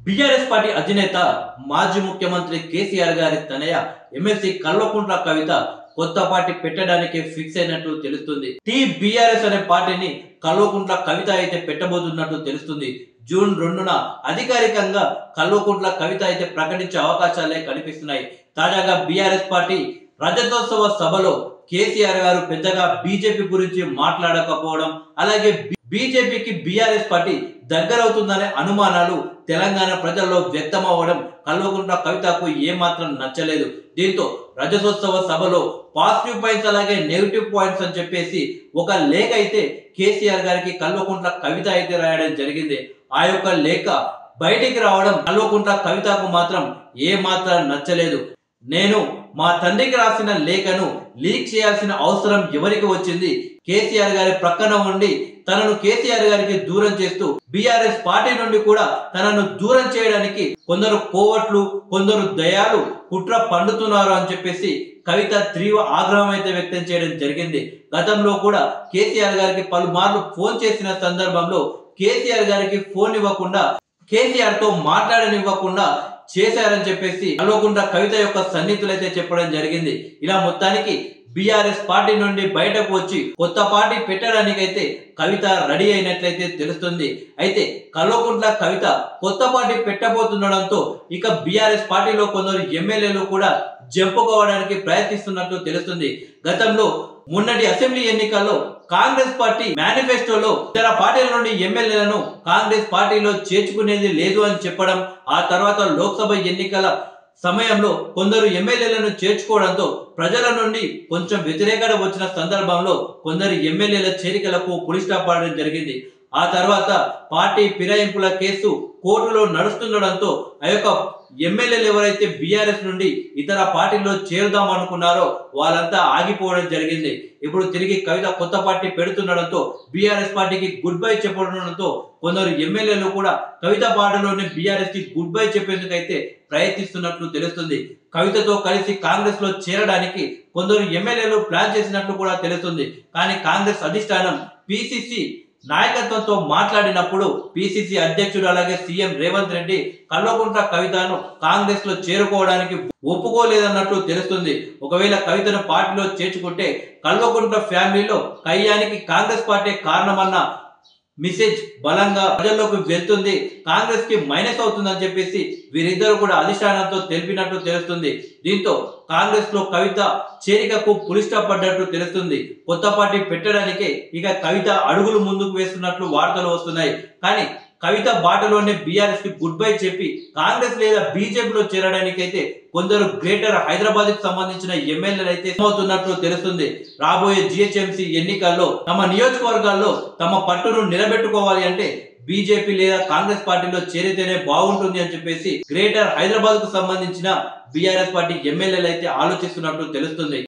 BRS party అధినేత మాజీ ముఖ్యమంత్రి కేసీఆర్ గారి తనయ ఎమ్మెల్సీ కల్వకుంట్ల కవిత కొత్త పార్టీ పెట్టడానికి ఫిక్స్ అయినట్లు తెలుస్తుంది. బీఆర్ఎస్ అనే పార్టీని కల్వకుంట్ల కవిత అయితే పెట్టబోతున్నట్లు తెలుస్తుంది. జూన్ 2న అధికారికంగా కల్వకుంట్ల కవిత అయితే ప్రకటించే అవకాశాలే కనిపిస్తున్నాయి. తాజాగా బీఆర్ఎస్ పార్టీ రజతోత్సవ సభలో కేసీఆర్ గారు పెద్దగా బీజేపీ గురించి మాట్లాడకపోవడం, అలాగే బీజేపీకి బీఆర్ఎస్ పార్టీ దగ్గరవుతుందనే అనుమానాలు తెలంగాణ ప్రజల్లో వ్యక్తమవ్వడం కల్వకుంట్ల కవితకు ఏమాత్రం నచ్చలేదు. దీంతో రజతోత్సవ సభలో పాజిటివ్ పాయింట్స్ అలాగే నెగిటివ్ పాయింట్స్ అని చెప్పేసి ఒక లేఖ అయితే కేసీఆర్ గారికి కల్వకుంట్ల కవిత అయితే రాయడం జరిగింది. ఆ యొక్క లేఖ బయటికి రావడం కల్వకుంట్ల కవితకు మాత్రం ఏమాత్రం నచ్చలేదు. నేను మా తండ్రికి రాసిన లేఖను లీక్ చేయాల్సిన అవసరం ఎవరికి వచ్చింది? కేసీఆర్ గారి ప్రక్కన ఉండి తనను కేసీఆర్ గారికి దూరం చేస్తూ బీఆర్ఎస్ పార్టీ నుండి కూడా తనను దూరం చేయడానికి కొందరు కోవట్లు, కొందరు దయాలు కుట్ర పండుతున్నారు అని చెప్పేసి కవిత తీవ్ర ఆగ్రహం అయితే వ్యక్తం చేయడం జరిగింది. గతంలో కూడా కేసీఆర్ గారికి పలుమార్లు ఫోన్ చేసిన సందర్భంలో కేసీఆర్ గారికి ఫోన్ ఇవ్వకుండా, కేసీఆర్ తో మాట్లాడనివ్వకుండా చేశారని చెప్పేసి కల్వకుంట్ల కవిత యొక్క సన్నిహితులైతే చెప్పడం జరిగింది. ఇలా మొత్తానికి బీఆర్ఎస్ పార్టీ నుండి బయటకు వచ్చి కొత్త పార్టీ పెట్టడానికైతే కవిత రెడీ అయినట్లయితే తెలుస్తుంది. అయితే కల్వకుంట్ల కవిత కొత్త పార్టీ పెట్టబోతుండడంతో ఇక బీఆర్ఎస్ పార్టీలో కొందరు ఎమ్మెల్యేలు కూడా జంపుకోవడానికి ప్రయత్నిస్తున్నట్లు తెలుస్తుంది. గతంలో మొన్నటి అసెంబ్లీ ఎన్నికల్లో కాంగ్రెస్ పార్టీ మేనిఫెస్టోలో ఇతర పార్టీల నుండి ఎమ్మెల్యేలను కాంగ్రెస్ పార్టీలో చేర్చుకునేది లేదు అని చెప్పడం, ఆ తర్వాత లోక్సభ ఎన్నికల సమయంలో కొందరు ఎమ్మెల్యేలను చేర్చుకోవడంతో ప్రజల నుండి కొంచెం వ్యతిరేకత వచ్చిన సందర్భంలో కొందరు ఎమ్మెల్యేల చేరికలకు పులి స్టాప్ పడడం జరిగింది. ఆ తర్వాత పార్టీ ఫిరాయింపుల కేసు కోర్టులో నడుస్తుండడంతో ఆ యొక్క ఎమ్మెల్యేలు ఎవరైతే బీఆర్ఎస్ నుండి ఇతర పార్టీల్లో చేరుదాం అనుకున్నారో వాళ్ళంతా ఆగిపోవడం జరిగింది. ఇప్పుడు తిరిగి కవిత కొత్త పార్టీ పెడుతుండడంతో బీఆర్ఎస్ పార్టీకి గుడ్ బై చెప్పడంతో కొందరు ఎమ్మెల్యేలు కూడా కవిత పార్టీలోనే బీఆర్ఎస్ కి గుడ్ బై చెప్పేందుకైతే ప్రయత్నిస్తున్నట్లు తెలుస్తుంది. కవితతో కలిసి కాంగ్రెస్ లో చేరడానికి కొందరు ఎమ్మెల్యేలు ప్లాన్ చేసినట్లు కూడా తెలుస్తుంది. కానీ కాంగ్రెస్ అధిష్టానం పిసిసి నాయకత్వంతో మాట్లాడినప్పుడు పిసిసి అధ్యక్షుడు అలాగే సీఎం రేవంత్ రెడ్డి కల్వకుంట్ల కవితను కాంగ్రెస్ లో చేరుకోవడానికి ఒప్పుకోలేదన్నట్లు తెలుస్తుంది. ఒకవేళ కవితను పార్టీలో చేర్చుకుంటే కల్వకుంట్ల ఫ్యామిలీలో కయ్యానికి కాంగ్రెస్ పార్టీ కారణమన్న మెసేజ్ బలంగా ప్రజల్లోకి వెళ్తుంది, కాంగ్రెస్ కి మైనస్ అవుతుందని చెప్పేసి వీరిద్దరు కూడా అధిష్టానంతో తెలిపినట్లు తెలుస్తుంది. దీంతో కాంగ్రెస్ లో కవిత చేరికకు పులి స్టాప్ పడ్డట్టు తెలుస్తుంది. కొత్త పార్టీ పెట్టడానికే ఇక కవిత అడుగులు ముందుకు వేస్తున్నట్లు వార్తలు వస్తున్నాయి. కానీ కవిత బాటలోనే బీఆర్ఎస్ కి గుడ్ బై చెప్పి కాంగ్రెస్ లేదా బీజేపీలో చేరడానికి అయితే కొందరు గ్రేటర్ హైదరాబాద్ కి సంబంధించిన ఎమ్మెల్యేలు అయితే అవుతున్నట్లు తెలుస్తుంది. రాబోయే జిహెచ్ఎంసీ ఎన్నికల్లో తమ నియోజకవర్గాల్లో తమ పట్టును నిలబెట్టుకోవాలి అంటే బీజేపీ లేదా కాంగ్రెస్ పార్టీలో చేరితేనే బాగుంటుంది అని చెప్పేసి గ్రేటర్ హైదరాబాద్ కు సంబంధించిన బీఆర్ఎస్ పార్టీ ఎమ్మెల్యేలు అయితే ఆలోచిస్తున్నట్లు తెలుస్తుంది.